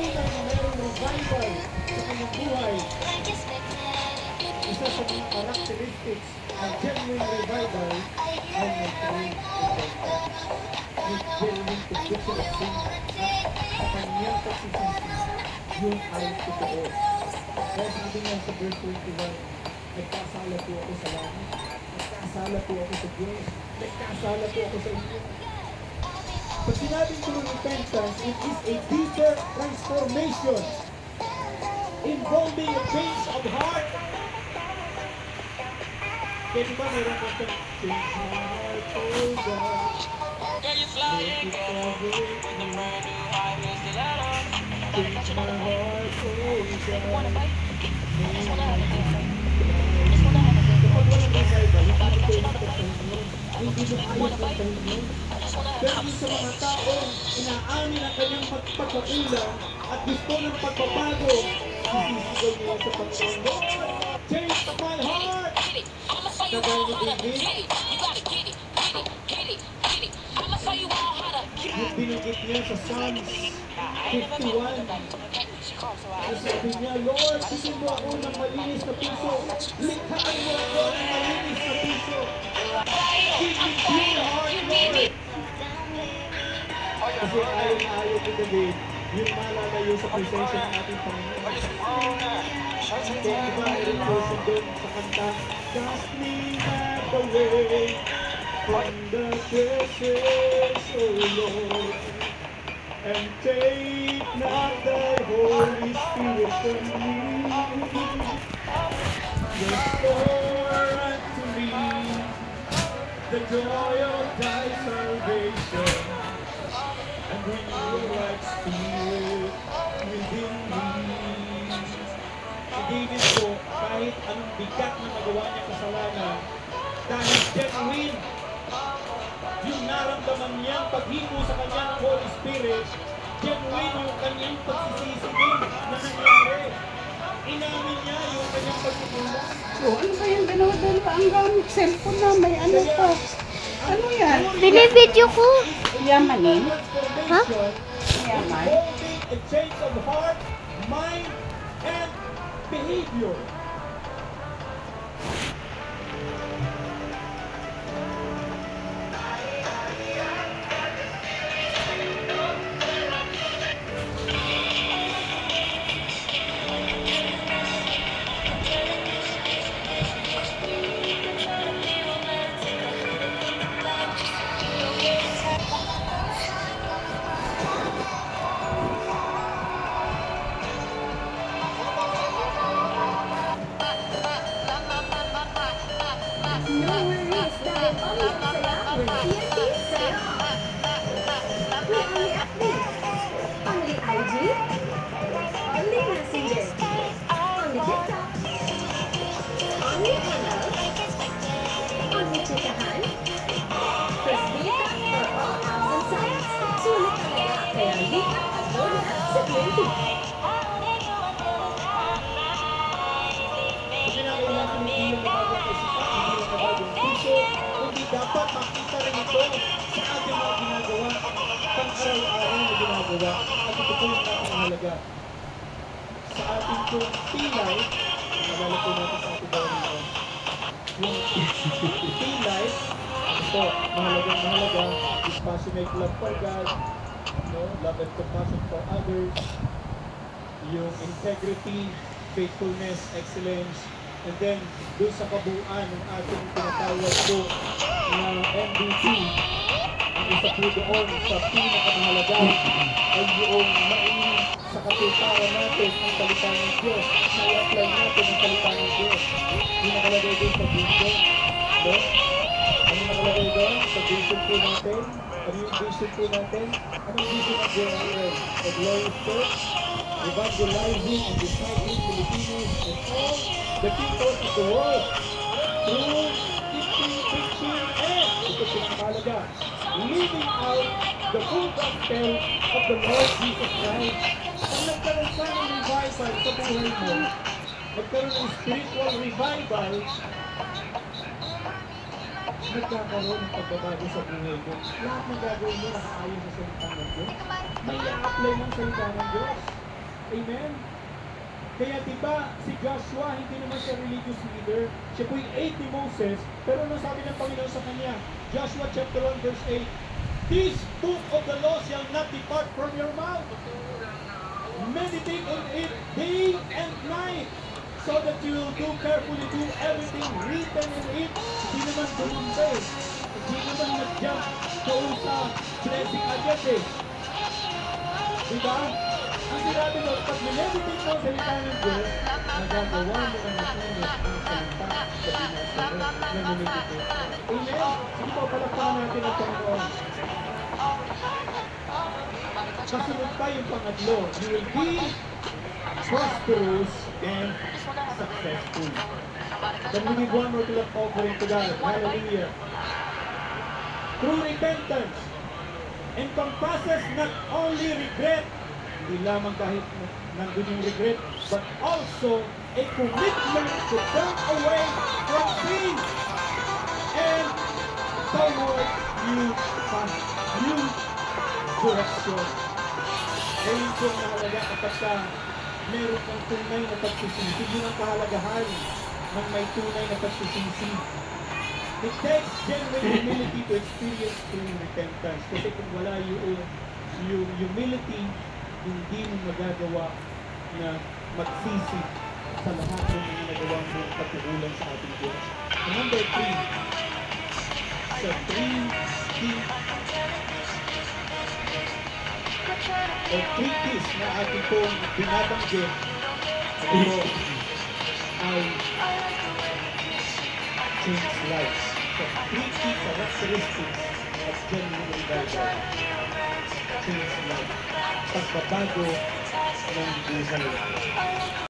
tunay na mayroong revival sa kanyang buhay, isa sa mga characteristics ng genuine revival ay may true repentance. May genuine conviction of sin at sa kanyang pagsisisi, yun ay totoo. Kaya sabi nga sa verse 21, nagkasala po ako sa langit, nagkasala po ako sa Diyos, nagkasala po ako sa inyo. Pag sinabing true repentance, it is a deeper transformation involving a change of heart. Pwede ba meron ko ito? Change my heart, oh God. Make it every change my heart, oh God. Kapag walang revival, hindi ito yung hindi mo ayos ng Panginoon. Pero sa mga taong inaamin ang kanyang pagpakulang at gusto ng pagbabago, sisisigaw niya sa Panginoon, Lord, change my heart! Kagaya ni David, yung binigit niya sa Psalms 51, sabi niya, Lord, bigyan mo ako ng malinis na puso. Likhaan mo ako ng malinis na puso. Give me pure heart, Lord. Kasi ayaw na ayaw ko David, yung malalayo sa presensya ng ating Panginoon. Kaya diba, mayroon portion doon sa kanta, cast me not away from the presence, O Lord, and take not thy Holy Spirit from me. Restore unto me the joy of thy salvation, and renew a right spirit within me. Si David po, kahit anong bigat na magawa niya kasalanan, dahil genuine yung naramdaman niyang paghipo sa kanyang Holy Spirit, genuine yung kanyang pagsisisi din na nangyari. Inamin niya yung kanyang pagkukulang. So, ano ba yung dalawa-dalawa ang gamit? Cellphone na, may ano pa. Ano yan? Binibidyo ko. Yamanin? Ha? Yaman? A change of heart, mind, and behavior. Dapat makita rin ito sa ating mga ginagawa, pang-araw-araw na ginagawa, at ito po yung ating mahalaga. Sa ating pong pilay, nalala po natin sa ating bawang ito. Yung pilay, ito, mahalaga, is passionate love for God, no? Love and compassion for others, yung integrity, faithfulness, excellence, and then, doon sa kabuuan ng ating tinatawag po na MVP, ang isa po doon sa pinakamahalaga ay yung maingin sa katuparan natin ang salita ng Diyos, na i-apply natin ang salita ng Diyos. Yung nakalagay doon sa vision, no? Ano nakalagay doon sa vision po natin? Ano yung vision po natin? Anong vision ng Diyos? The glorious church, evangelizing and discipling Filipinos and all the people of the world through teaching, preaching, and ito pinakalaga, living out the full gospel of the Lord Jesus Christ. Kung nagkaroon ka ng revival sa buhay mo, nagkaroon ng spiritual revival, nagkakaroon ng pagbabago sa buhay mo. Lahat ng gagawin mo nakaayon sa salita ng Diyos. May i-apply ng salita ng Diyos. Amen? Kaya diba, si Joshua, hindi naman siya religious leader. Siya po'y aide ni Moses, pero ano sabi ng Panginoon sa kanya? Joshua chapter 1 verse 8, "This book of the law shall not depart from your mouth. Meditate on it day and night, so that you will carefully do everything written in it." Hindi naman dumumpa eh. Hindi naman nag-jump doon sa blessing agad eh. Diba? Ang sinabi mo, pag meditate mo ang salita ng Diyos, magagawa mo ang matulis ang salita sa binasa mo na meditate. Amen? Sige po, palakpakan natin ang Panginoon. Kasunod pa yung pangatlo, you will be prosperous and successful. Then we give one more clap offering to God. Hallelujah. True repentance encompasses not only regret, hindi lamang kahit nandun yung regret, but also a commitment to turn away from sin and toward new path, new direction. Ngayon po ang mahalaga kapag meron kang tunay na pagsisisi, yun ang kahalagahan ng may tunay na pagsisisi. It takes genuine humility to experience true repentance. Kasi kung wala yung humility, hindi mo magagawa na magsisi sa lahat ng mga nagawang mong pagkukulang sa ating Diyos. And number 3, sa 3 keys na ating pong binabanggit, ito ay change lives. So, 3 key characteristics of genuine revival. Change lives. Pagbabago ng buhay.